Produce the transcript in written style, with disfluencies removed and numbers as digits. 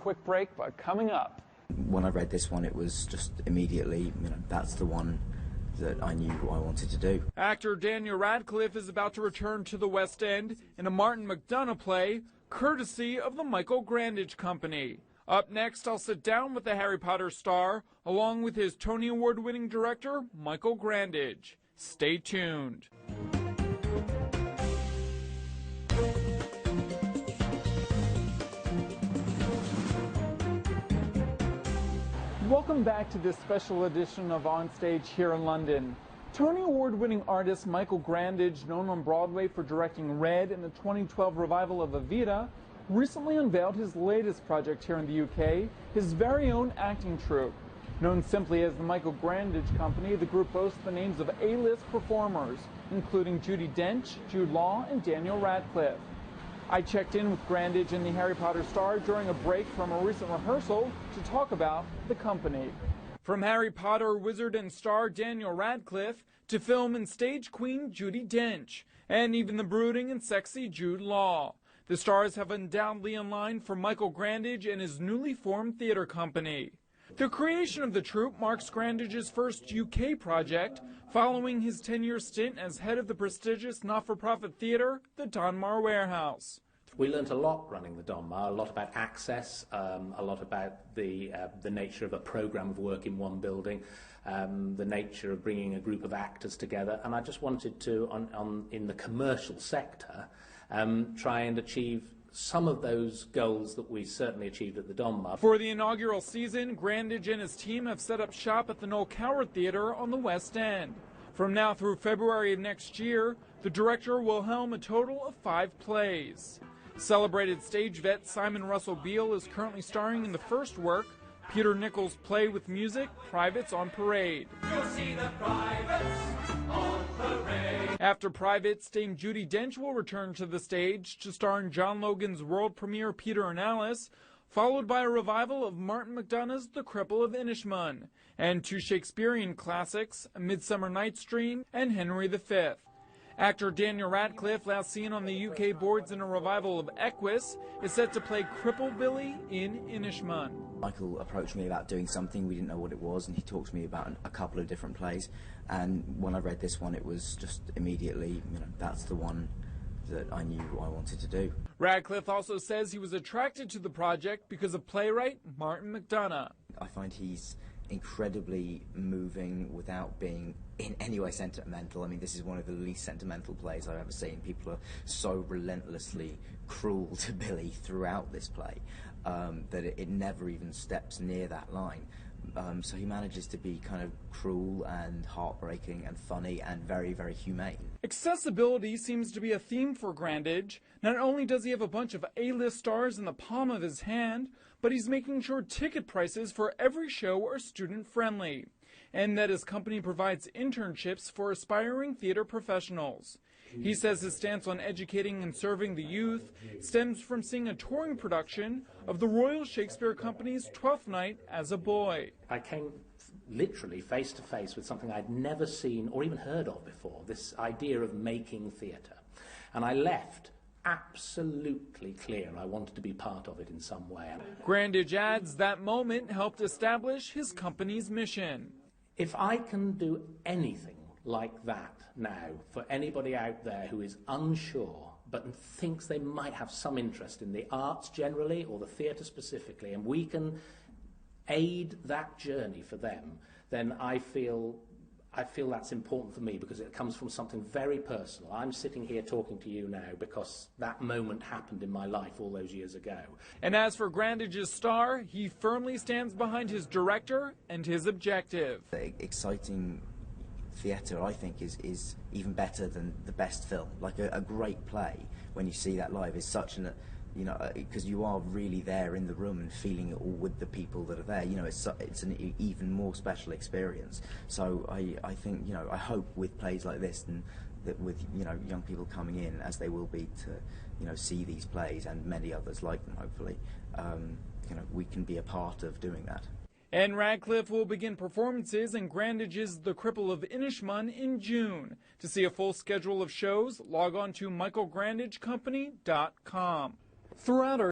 quick break, but coming up. When I read this one, it was just immediately, that's the one that I knew I wanted to do. Actor Daniel Radcliffe is about to return to the West End in a Martin McDonagh play, courtesy of the Michael Grandage Company. Up next, I'll sit down with the Harry Potter star, along with his Tony Award-winning director, Michael Grandage. Stay tuned. Welcome back to this special edition of On Stage here in London. Tony Award-winning artist Michael Grandage, known on Broadway for directing Red in the 2012 revival of Evita, recently unveiled his latest project here in the UK, his very own acting troupe. Known simply as the Michael Grandage Company, the group boasts the names of A-list performers, including Judi Dench, Jude Law, and Daniel Radcliffe. I checked in with Grandage and the Harry Potter star during a break from a recent rehearsal to talk about the company. From Harry Potter wizard and star Daniel Radcliffe to film and stage queen Judi Dench, and even the brooding and sexy Jude Law, the stars have undoubtedly in line for Michael Grandage and his newly formed theater company. The creation of the troupe marks Grandage's first UK project, following his 10-year stint as head of the prestigious not-for-profit theater, the Donmar Warehouse. We learnt a lot running the Donmar, a lot about access, a lot about the nature of a programme of work in one building, the nature of bringing a group of actors together, and I just wanted to, in the commercial sector, try and achieve some of those goals that we certainly achieved at the Donmar. For the inaugural season, Grandage and his team have set up shop at the Noel Coward Theatre on the West End. From now through February of next year, the director will helm a total of 5 plays. Celebrated stage vet Simon Russell Beale is currently starring in the first work, Peter Nichols' play with music, Privates on Parade. You'll see the privates on parade. After Privates, Dame Judi Dench will return to the stage to star in John Logan's world premiere Peter and Alice, followed by a revival of Martin McDonagh's The Cripple of Inishmon, and 2 Shakespearean classics, A Midsummer Night's Dream and Henry V. Actor Daniel Radcliffe, last seen on the UK boards in a revival of Equus, is set to play Cripple Billy in Inishmon. Michael approached me about doing something, we didn't know what it was, and he talked to me about a couple of different plays, and when I read this one, it was just immediately, that's the one that I knew I wanted to do. Radcliffe also says he was attracted to the project because of playwright Martin McDonagh. I find he's incredibly moving without being in any way sentimental. I mean, this is one of the least sentimental plays I've ever seen. People are so relentlessly cruel to Billy throughout this play that it never even steps near that line. So he manages to be kind of cruel and heartbreaking and funny and very, very humane. Accessibility seems to be a theme for Grandage. Not only does he have a bunch of A-list stars in the palm of his hand, but he's making sure ticket prices for every show are student-friendly, and that his company provides internships for aspiring theater professionals. He says his stance on educating and serving the youth stems from seeing a touring production of the Royal Shakespeare Company's Twelfth Night as a boy. I came literally face to face with something I'd never seen or even heard of before, this idea of making theatre. And I left absolutely clear I wanted to be part of it in some way. Grandage adds that moment helped establish his company's mission. If I can do anything like that now for anybody out there who is unsure but thinks they might have some interest in the arts generally or the theatre specifically, and we can aid that journey for them, then I feel that's important for me because it comes from something very personal. I'm sitting here talking to you now because that moment happened in my life all those years ago. And as for Grandage's star, he firmly stands behind his director and his objective. The exciting theatre, I think, is even better than the best film. Like a great play, when you see that live, is such an, because you are really there in the room and feeling it all with the people that are there. It's an even more special experience. So I think, I hope with plays like this and that with young people coming in, as they will be, to see these plays and many others like them, hopefully, we can be a part of doing that. And Radcliffe will begin performances in Grandage's The Cripple of Inishmon in June. To see a full schedule of shows, log on to michaelgrandagecompany.com. Throughout our